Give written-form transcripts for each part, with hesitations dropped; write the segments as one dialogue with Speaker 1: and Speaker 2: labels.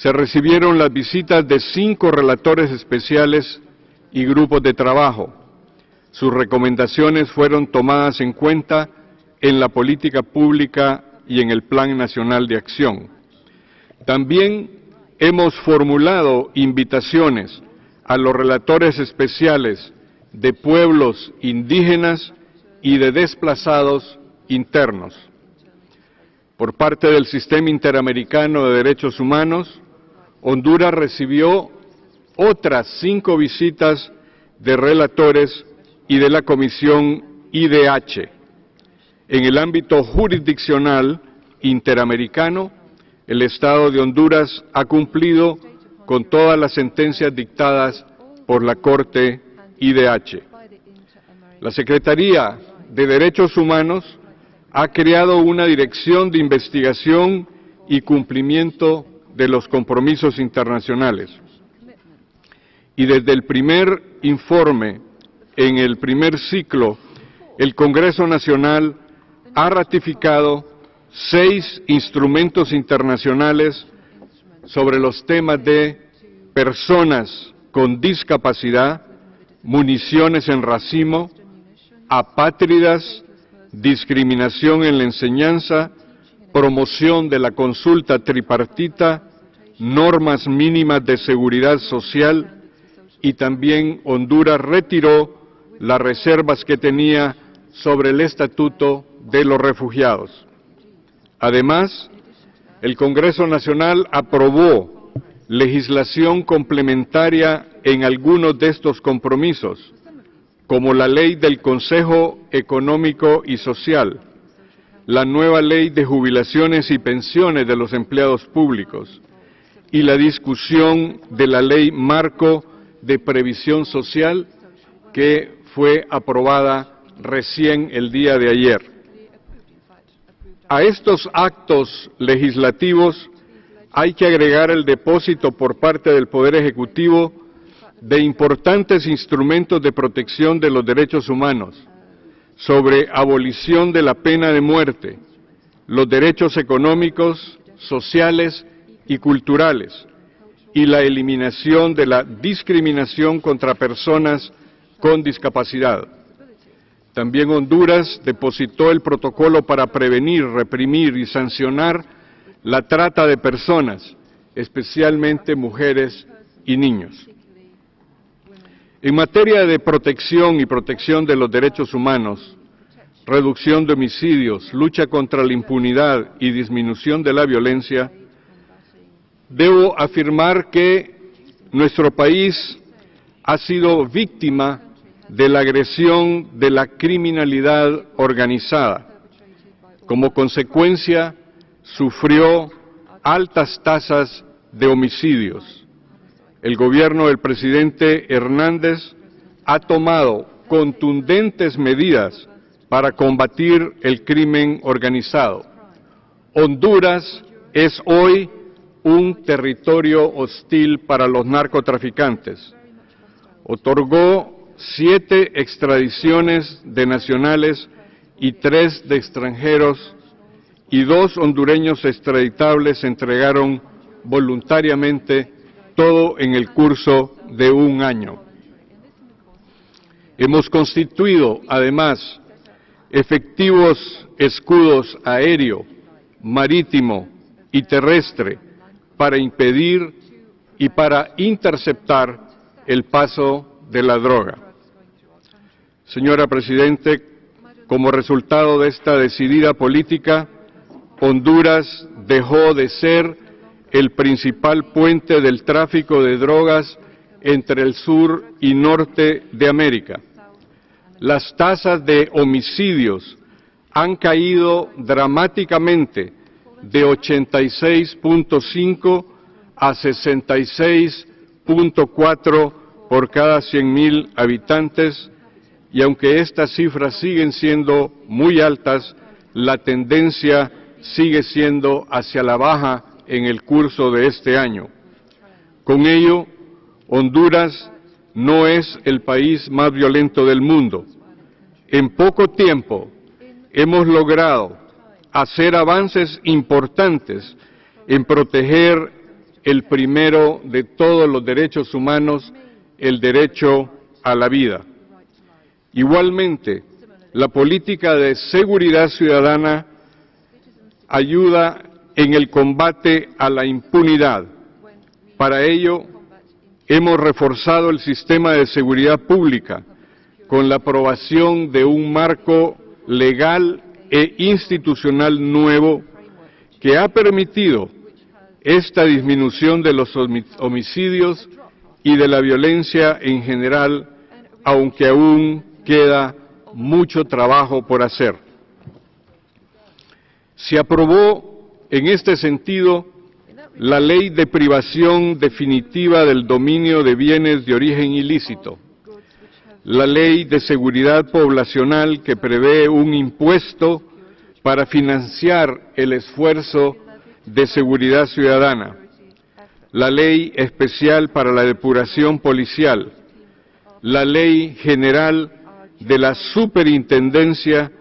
Speaker 1: se recibieron las visitas de 5 relatores especiales y grupos de trabajo. Sus recomendaciones fueron tomadas en cuenta en la política pública y en el Plan Nacional de Acción. También hemos formulado invitaciones a los relatores especiales de pueblos indígenas y de desplazados internos. Por parte del Sistema Interamericano de Derechos Humanos, Honduras recibió otras 5 visitas de relatores y de la Comisión IDH. En el ámbito jurisdiccional interamericano, el Estado de Honduras ha cumplido con todas las sentencias dictadas por la Corte IDH. La Secretaría de Derechos Humanos ha creado una dirección de investigación y cumplimiento de los compromisos internacionales. Y desde el primer informe, en el primer ciclo, el Congreso Nacional ha ratificado 6 instrumentos internacionales sobre los temas de personas con discapacidad, municiones en racimo, apátridas, discriminación en la enseñanza, promoción de la consulta tripartita, normas mínimas de seguridad social, y también Honduras retiró las reservas que tenía sobre el Estatuto de los Refugiados. Además, el Congreso Nacional aprobó legislación complementaria en algunos de estos compromisos, como la Ley del Consejo Económico y Social, la nueva Ley de Jubilaciones y Pensiones de los Empleados Públicos y la discusión de la Ley Marco de Previsión Social, que fue aprobada recién el día de ayer. A estos actos legislativos hay que agregar el depósito por parte del Poder Ejecutivo de importantes instrumentos de protección de los derechos humanos, sobre abolición de la pena de muerte, los derechos económicos, sociales y culturales, y la eliminación de la discriminación contra personas con discapacidad. También Honduras depositó el protocolo para prevenir, reprimir y sancionar la trata de personas, especialmente mujeres y niños. En materia de protección y protección de los derechos humanos, reducción de homicidios, lucha contra la impunidad y disminución de la violencia, debo afirmar que nuestro país ha sido víctima de la agresión de la criminalidad organizada. Como consecuencia, sufrió altas tasas de homicidios. El gobierno del presidente Hernández ha tomado contundentes medidas para combatir el crimen organizado. Honduras es hoy un territorio hostil para los narcotraficantes. Otorgó 7 extradiciones de nacionales y 3 de extranjeros, y 2 hondureños extraditables se entregaron voluntariamente, todo en el curso de un año. Hemos constituido, además, efectivos escudos aéreo, marítimo y terrestre para impedir y para interceptar el paso de la droga. Señora Presidente, como resultado de esta decidida política, Honduras dejó de ser el principal puente del tráfico de drogas entre el sur y norte de América. Las tasas de homicidios han caído dramáticamente de 86.5 a 66.4 por cada 100.000 habitantes, y aunque estas cifras siguen siendo muy altas, la tendencia sigue siendo hacia la baja en el curso de este año. Con ello, Honduras no es el país más violento del mundo. En poco tiempo hemos logrado hacer avances importantes en proteger el primero de todos los derechos humanos, el derecho a la vida. Igualmente, la política de seguridad ciudadana ayuda en el combate a la impunidad. Para ello, hemos reforzado el sistema de seguridad pública con la aprobación de un marco legal e institucional nuevo que ha permitido esta disminución de los homicidios y de la violencia en general, aunque aún queda mucho trabajo por hacer. Se aprobó en este sentido la Ley de Privación Definitiva del Dominio de Bienes de Origen Ilícito, la Ley de Seguridad Poblacional que prevé un impuesto para financiar el esfuerzo de seguridad ciudadana, la Ley Especial para la Depuración Policial, la Ley General de la Superintendencia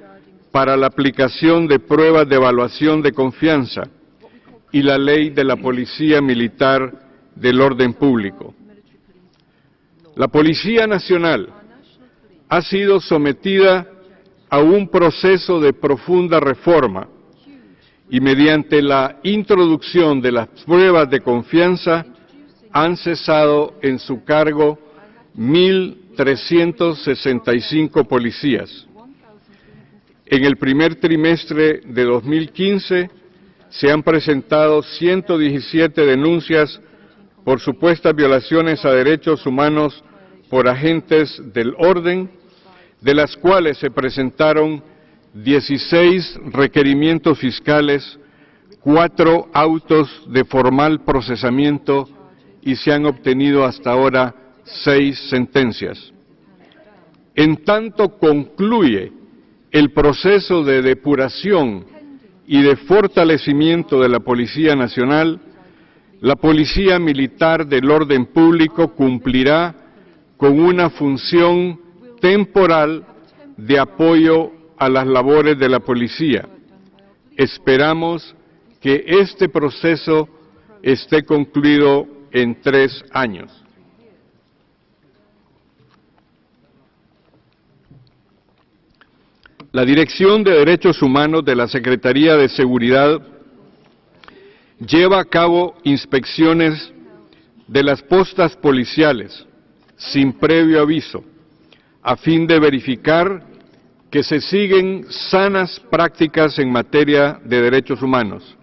Speaker 1: para la aplicación de pruebas de evaluación de confianza y la Ley de la Policía Militar del Orden Público. La Policía Nacional ha sido sometida a un proceso de profunda reforma y mediante la introducción de las pruebas de confianza han cesado en su cargo 1.365 policías. En el primer trimestre de 2015 se han presentado 117 denuncias por supuestas violaciones a derechos humanos por agentes del orden, de las cuales se presentaron 16 requerimientos fiscales, 4 autos de formal procesamiento y se han obtenido hasta ahora 6 sentencias. En tanto concluye el proceso de depuración y de fortalecimiento de la Policía Nacional, la Policía Militar del Orden Público cumplirá con una función temporal de apoyo a las labores de la policía. Esperamos que este proceso esté concluido en 3 años. La Dirección de Derechos Humanos de la Secretaría de Seguridad lleva a cabo inspecciones de las postas policiales sin previo aviso, a fin de verificar que se siguen sanas prácticas en materia de derechos humanos.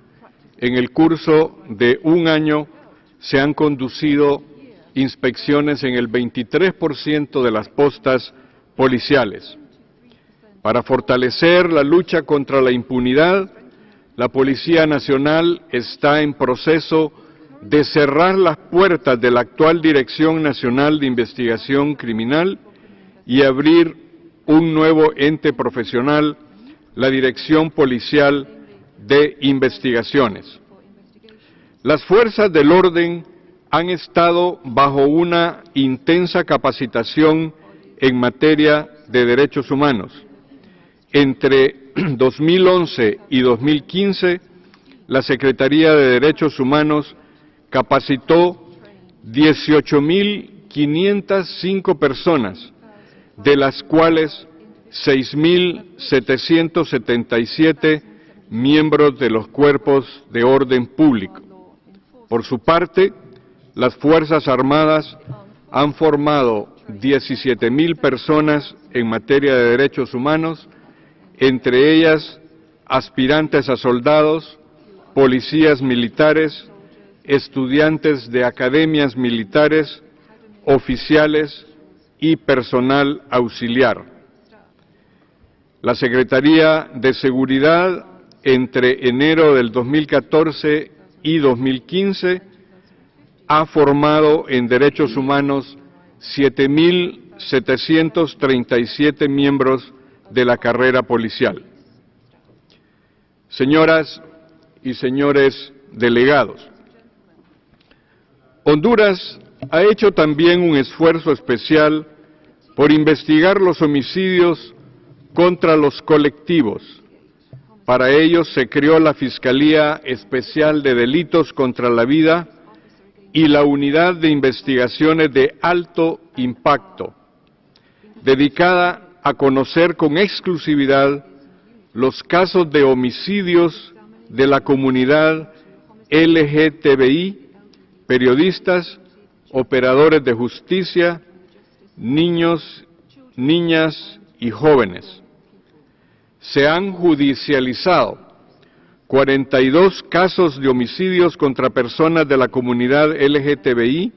Speaker 1: En el curso de un año se han conducido inspecciones en el 23% de las postas policiales. Para fortalecer la lucha contra la impunidad, la Policía Nacional está en proceso de cerrar las puertas de la actual Dirección Nacional de Investigación Criminal y abrir un nuevo ente profesional, la Dirección Policial de Investigaciones. Las fuerzas del orden han estado bajo una intensa capacitación en materia de derechos humanos. Entre 2011 y 2015, la Secretaría de Derechos Humanos capacitó 18.505 personas, de las cuales 6.777 miembros de los cuerpos de orden público. Por su parte, las Fuerzas Armadas han formado 17.000 personas en materia de derechos humanos, entre ellas aspirantes a soldados, policías militares, estudiantes de academias militares, oficiales y personal auxiliar. La Secretaría de Seguridad, entre enero del 2014 y 2015, ha formado en derechos humanos 7.737 miembros de la carrera policial. Señoras y señores delegados, Honduras ha hecho también un esfuerzo especial por investigar los homicidios contra los colectivos. Para ello se creó la Fiscalía Especial de Delitos contra la Vida y la Unidad de Investigaciones de Alto Impacto, dedicada a conocer con exclusividad los casos de homicidios de la comunidad LGTBI, periodistas, operadores de justicia, niños, niñas y jóvenes. Se han judicializado 42 casos de homicidios contra personas de la comunidad LGTBI,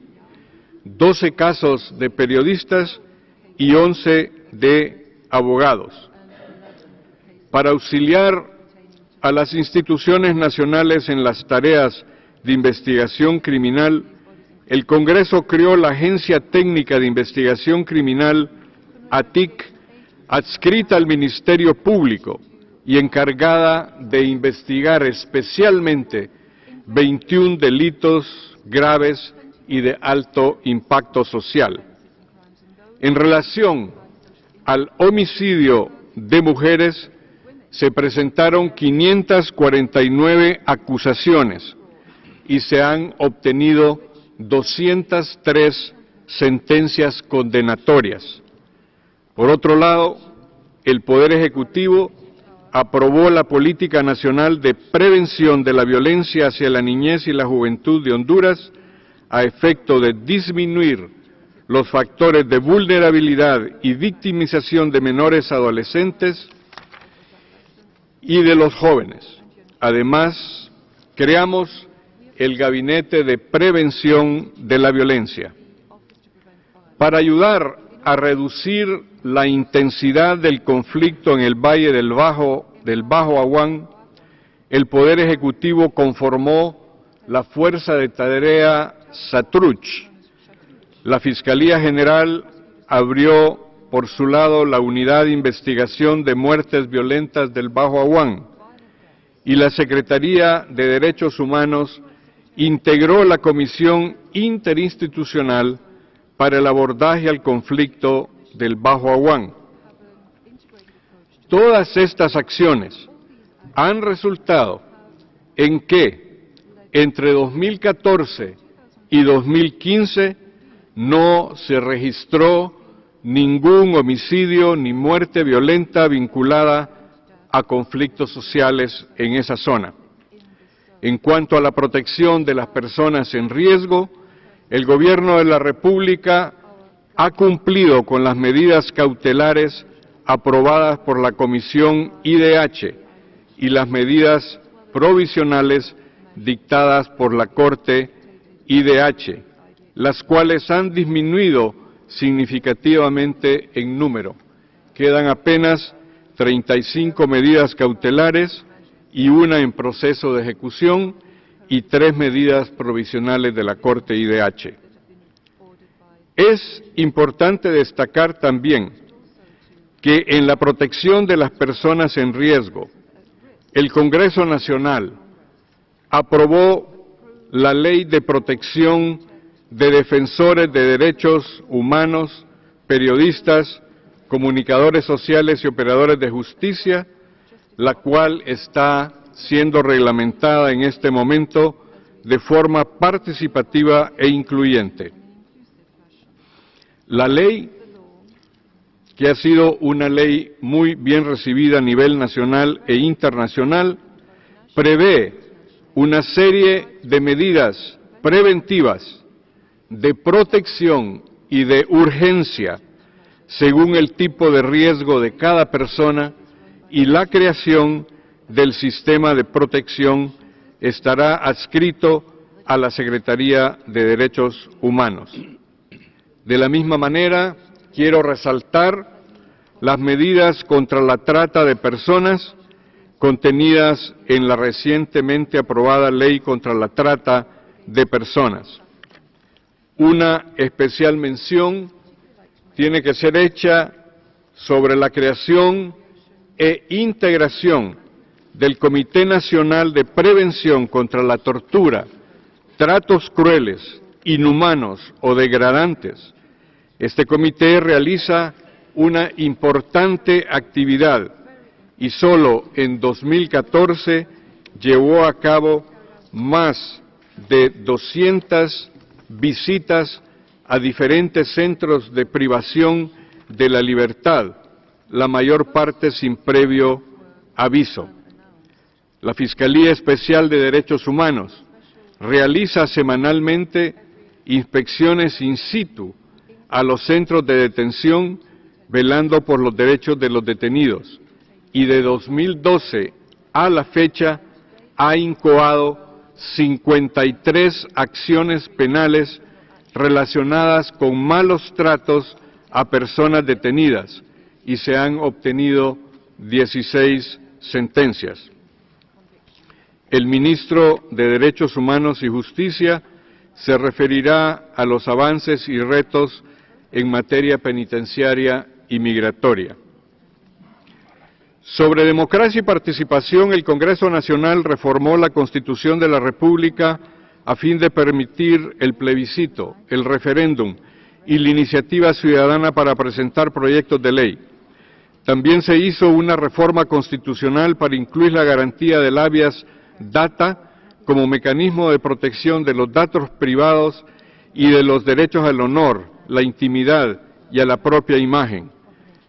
Speaker 1: 12 casos de periodistas y 11 de abogados. Para auxiliar a las instituciones nacionales en las tareas de investigación criminal, el Congreso creó la Agencia Técnica de Investigación Criminal, ATIC, adscrita al Ministerio Público y encargada de investigar especialmente 21 delitos graves y de alto impacto social. En relación al homicidio de mujeres, se presentaron 549 acusaciones y se han obtenido 203 sentencias condenatorias. Por otro lado, el Poder Ejecutivo aprobó la Política Nacional de Prevención de la Violencia hacia la Niñez y la Juventud de Honduras a efecto de disminuir los factores de vulnerabilidad y victimización de menores adolescentes y de los jóvenes. Además, creamos el Gabinete de Prevención de la Violencia. Para ayudar a reducir la intensidad del conflicto en el Valle del Bajo Aguán, el Poder Ejecutivo conformó la Fuerza de Tarea Satruch. La Fiscalía General abrió por su lado la Unidad de Investigación de Muertes Violentas del Bajo Aguán y la Secretaría de Derechos Humanos integró la Comisión Interinstitucional para el abordaje al conflicto del Bajo Aguán. Todas estas acciones han resultado en que entre 2014 y 2015 no se registró ningún homicidio ni muerte violenta vinculada a conflictos sociales en esa zona. En cuanto a la protección de las personas en riesgo, el Gobierno de la República ha cumplido con las medidas cautelares aprobadas por la Comisión IDH y las medidas provisionales dictadas por la Corte IDH, las cuales han disminuido significativamente en número. Quedan apenas 35 medidas cautelares y una en proceso de ejecución y 3 medidas provisionales de la Corte IDH. Es importante destacar también que en la protección de las personas en riesgo, el Congreso Nacional aprobó la Ley de Protección de Defensores de Derechos Humanos, Periodistas, Comunicadores Sociales y Operadores de Justicia, la cual está siendo reglamentada en este momento de forma participativa e incluyente. La ley, que ha sido una ley muy bien recibida a nivel nacional e internacional, prevé una serie de medidas preventivas de protección y de urgencia según el tipo de riesgo de cada persona y la creación del sistema de protección estará adscrito a la Secretaría de Derechos Humanos. De la misma manera, quiero resaltar las medidas contra la trata de personas contenidas en la recientemente aprobada Ley contra la Trata de Personas. Una especial mención tiene que ser hecha sobre la creación e integración del Comité Nacional de Prevención contra la Tortura, Tratos Crueles, Inhumanos o Degradantes. Este comité realiza una importante actividad y solo en 2014 llevó a cabo más de 200 visitas a diferentes centros de privación de la libertad, la mayor parte sin previo aviso. La Fiscalía Especial de Derechos Humanos realiza semanalmente inspecciones in situ a los centros de detención, velando por los derechos de los detenidos, y de 2012 a la fecha ha incoado 53 acciones penales relacionadas con malos tratos a personas detenidas y se han obtenido 16 sentencias. El ministro de Derechos Humanos y Justicia se referirá a los avances y retos en materia penitenciaria y migratoria. Sobre democracia y participación, el Congreso Nacional reformó la Constitución de la República a fin de permitir el plebiscito, el referéndum y la iniciativa ciudadana para presentar proyectos de ley. También se hizo una reforma constitucional para incluir la garantía del habeas data como mecanismo de protección de los datos privados y de los derechos al honor, la intimidad y a la propia imagen.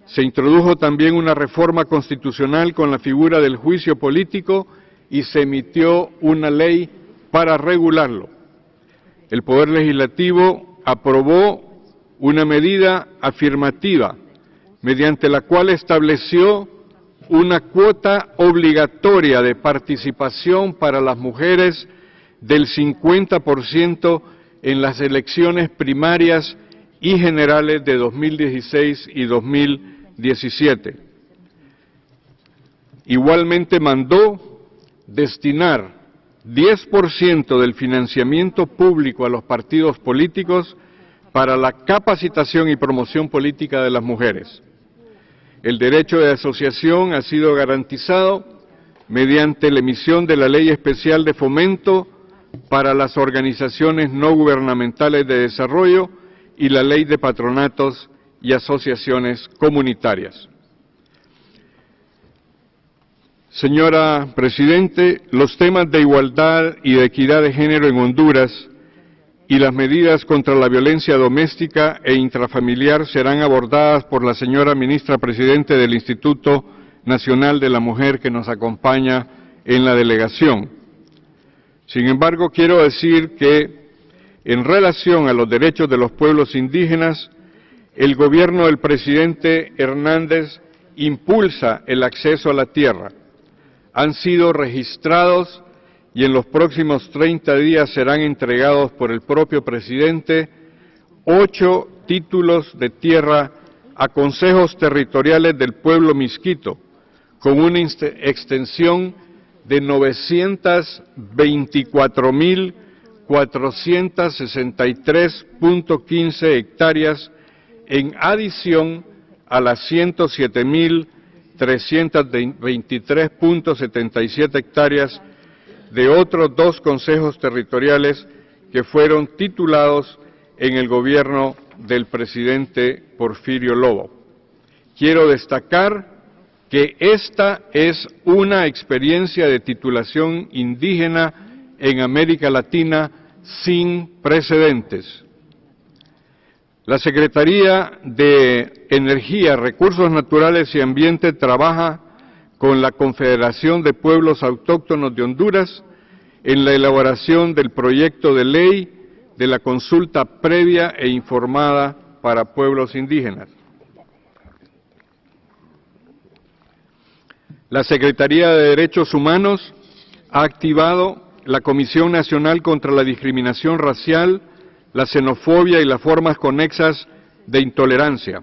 Speaker 1: Se introdujo también una reforma constitucional con la figura del juicio político y se emitió una ley para regularlo. El Poder Legislativo aprobó una medida afirmativa mediante la cual estableció una cuota obligatoria de participación para las mujeres del 50% en las elecciones primarias y generales de 2016 y 2017. Igualmente mandó destinar 10% del financiamiento público a los partidos políticos para la capacitación y promoción política de las mujeres. El derecho de asociación ha sido garantizado mediante la emisión de la Ley Especial de Fomento para las organizaciones no gubernamentales de desarrollo y la Ley de Patronatos y Asociaciones Comunitarias. Señora Presidente, los temas de igualdad y de equidad de género en Honduras y las medidas contra la violencia doméstica e intrafamiliar serán abordadas por la señora Ministra Presidente del Instituto Nacional de la Mujer que nos acompaña en la delegación. Sin embargo, quiero decir que en relación a los derechos de los pueblos indígenas, el gobierno del presidente Hernández impulsa el acceso a la tierra. Han sido registrados y en los próximos 30 días serán entregados por el propio presidente 8 títulos de tierra a consejos territoriales del pueblo misquito, con una extensión de 924.463.15 hectáreas, en adición a las 107.323.77 hectáreas de otros 2 consejos territoriales que fueron titulados en el gobierno del presidente Porfirio Lobo. Quiero destacar que esta es una experiencia de titulación indígena en América Latina sin precedentes. La Secretaría de Energía, Recursos Naturales y Ambiente trabaja con la Confederación de Pueblos Autóctonos de Honduras en la elaboración del proyecto de ley de la consulta previa e informada para pueblos indígenas. La Secretaría de Derechos Humanos ha activado la Comisión Nacional contra la Discriminación Racial, la Xenofobia y las formas conexas de intolerancia.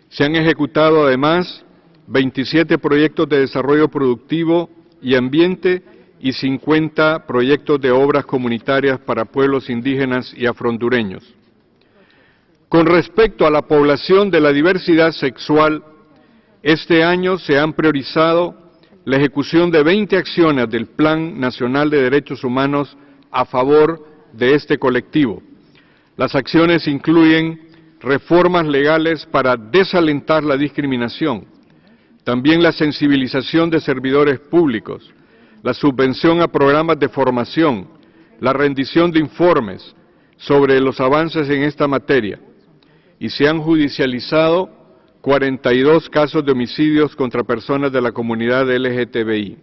Speaker 1: Se han ejecutado además 27 proyectos de desarrollo productivo y ambiente y 50 proyectos de obras comunitarias para pueblos indígenas y afrohondureños. Con respecto a la población de la diversidad sexual, este año se han priorizado la ejecución de 20 acciones del Plan Nacional de Derechos Humanos a favor de este colectivo. Las acciones incluyen reformas legales para desalentar la discriminación, también la sensibilización de servidores públicos, la subvención a programas de formación, la rendición de informes sobre los avances en esta materia y se han judicializado 42 casos de homicidios contra personas de la comunidad LGTBI.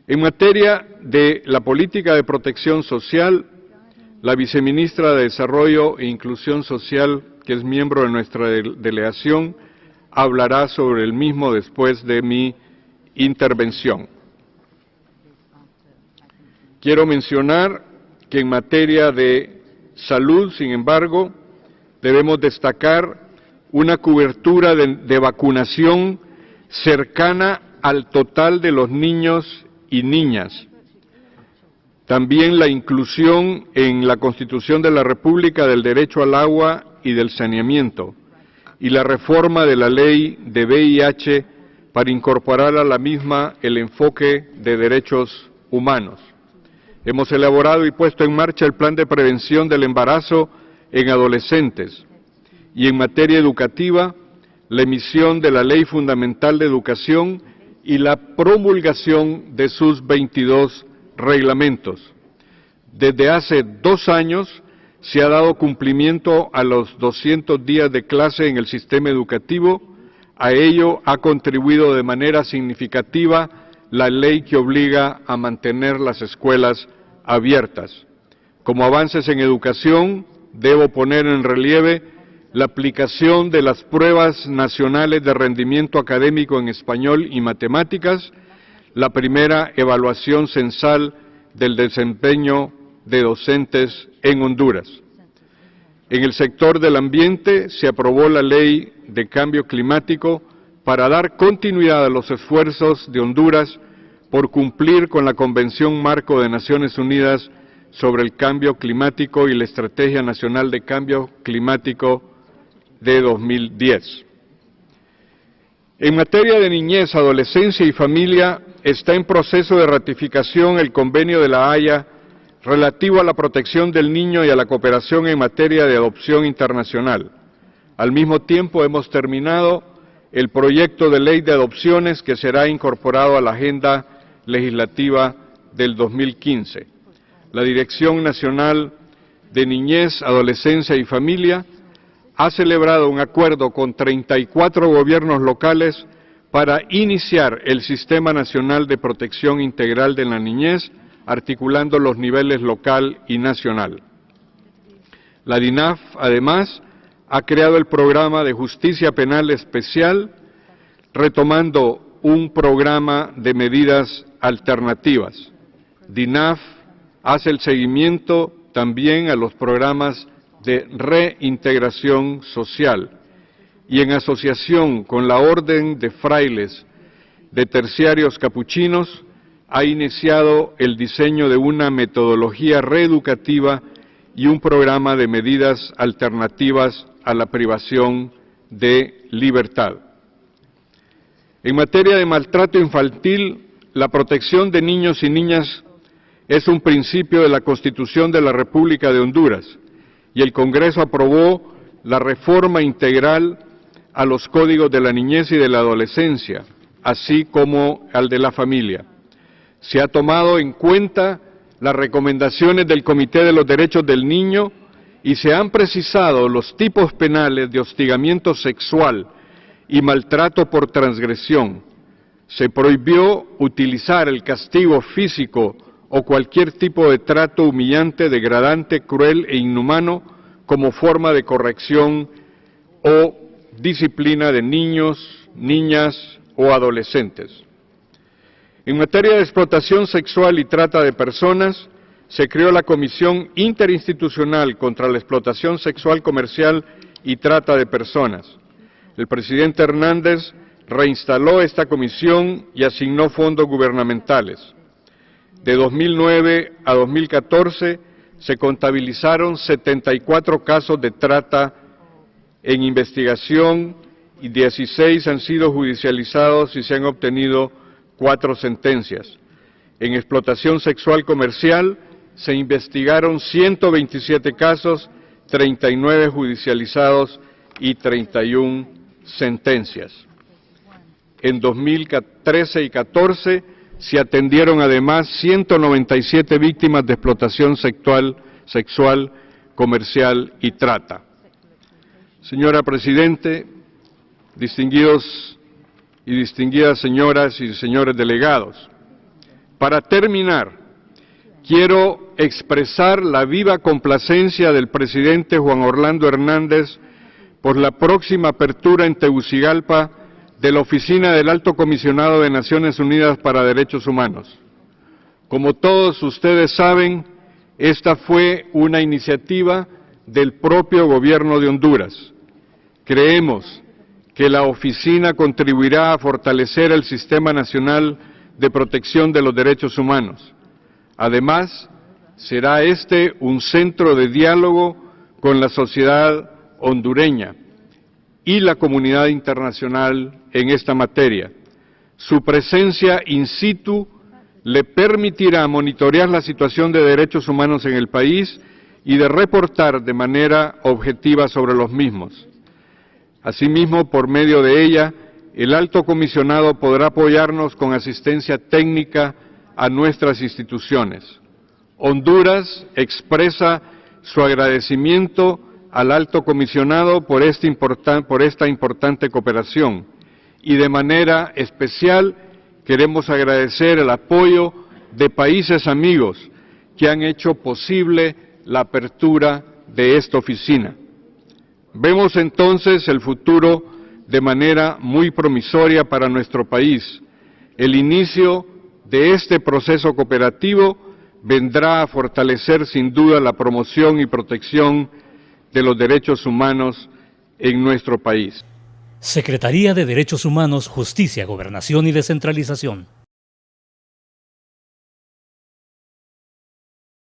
Speaker 1: En materia de la política de protección social, la viceministra de Desarrollo e Inclusión Social, que es miembro de nuestra delegación, hablará sobre el mismo después de mi intervención. Quiero mencionar que en materia de salud, sin embargo, debemos destacar una cobertura de vacunación cercana al total de los niños y niñas. También la inclusión en la Constitución de la República del derecho al agua y del saneamiento, y la reforma de la ley de VIH para incorporar a la misma el enfoque de derechos humanos. Hemos elaborado y puesto en marcha el plan de prevención del embarazo en adolescentes, y en materia educativa, la emisión de la Ley Fundamental de Educación y la promulgación de sus 22 reglamentos. Desde hace 2 años se ha dado cumplimiento a los 200 días de clase en el sistema educativo. A ello ha contribuido de manera significativa la ley que obliga a mantener las escuelas abiertas. Como avances en educación, debo poner en relieve la aplicación de las pruebas nacionales de rendimiento académico en español y matemáticas, la primera evaluación censal del desempeño de docentes en Honduras. En el sector del ambiente se aprobó la Ley de Cambio Climático para dar continuidad a los esfuerzos de Honduras por cumplir con la Convención Marco de Naciones Unidas sobre el Cambio Climático y la Estrategia Nacional de Cambio Climático de 2010. En materia de niñez, adolescencia y familia, está en proceso de ratificación el Convenio de la Haya relativo a la protección del niño y a la cooperación en materia de adopción internacional. Al mismo tiempo, hemos terminado el proyecto de ley de adopciones que será incorporado a la agenda legislativa del 2015. La Dirección Nacional de Niñez, Adolescencia y Familia ha celebrado un acuerdo con 34 gobiernos locales para iniciar el Sistema Nacional de Protección Integral de la Niñez, articulando los niveles local y nacional. La DINAF, además, ha creado el programa de Justicia Penal Especial, retomando un programa de medidas alternativas. DINAF hace el seguimiento también a los programas de reintegración social y en asociación con la Orden de Frailes de Terciarios Capuchinos ha iniciado el diseño de una metodología reeducativa y un programa de medidas alternativas a la privación de libertad. En materia de maltrato infantil, la protección de niños y niñas es un principio de la Constitución de la República de Honduras, y el Congreso aprobó la reforma integral a los códigos de la niñez y de la adolescencia, así como al de la familia. Se ha tomado en cuenta las recomendaciones del Comité de los Derechos del Niño y se han precisado los tipos penales de hostigamiento sexual y maltrato por transgresión. Se prohibió utilizar el castigo físico o cualquier tipo de trato humillante, degradante, cruel e inhumano como forma de corrección o disciplina de niños, niñas o adolescentes. En materia de explotación sexual y trata de personas, se creó la Comisión Interinstitucional contra la Explotación Sexual Comercial y Trata de Personas. El presidente Hernández reinstaló esta comisión y asignó fondos gubernamentales. De 2009 a 2014 se contabilizaron 74 casos de trata en investigación y 16 han sido judicializados y se han obtenido 4 sentencias. En explotación sexual comercial se investigaron 127 casos, 39 judicializados y 31 sentencias. En 2013 y 14 se atendieron además 197 víctimas de explotación sexual, comercial y trata. Señora Presidente, distinguidos y distinguidas señoras y señores delegados, para terminar, quiero expresar la viva complacencia del presidente Juan Orlando Hernández por la próxima apertura en Tegucigalpa de la Oficina del Alto Comisionado de Naciones Unidas para Derechos Humanos. Como todos ustedes saben, esta fue una iniciativa del propio gobierno de Honduras. Creemos que la oficina contribuirá a fortalecer el Sistema Nacional de Protección de los Derechos Humanos. Además, será este un centro de diálogo con la sociedad hondureña y la comunidad internacional en esta materia. Su presencia in situ le permitirá monitorear la situación de derechos humanos en el país y de reportar de manera objetiva sobre los mismos. Asimismo, por medio de ella, el Alto Comisionado podrá apoyarnos con asistencia técnica a nuestras instituciones. Honduras expresa su agradecimiento al Alto Comisionado por esta importante cooperación y de manera especial queremos agradecer el apoyo de países amigos que han hecho posible la apertura de esta oficina. Vemos entonces el futuro de manera muy promisoria para nuestro país. El inicio de este proceso cooperativo vendrá a fortalecer sin duda la promoción y protección de los derechos humanos en nuestro país.
Speaker 2: Secretaría de Derechos Humanos, Justicia, Gobernación y Descentralización.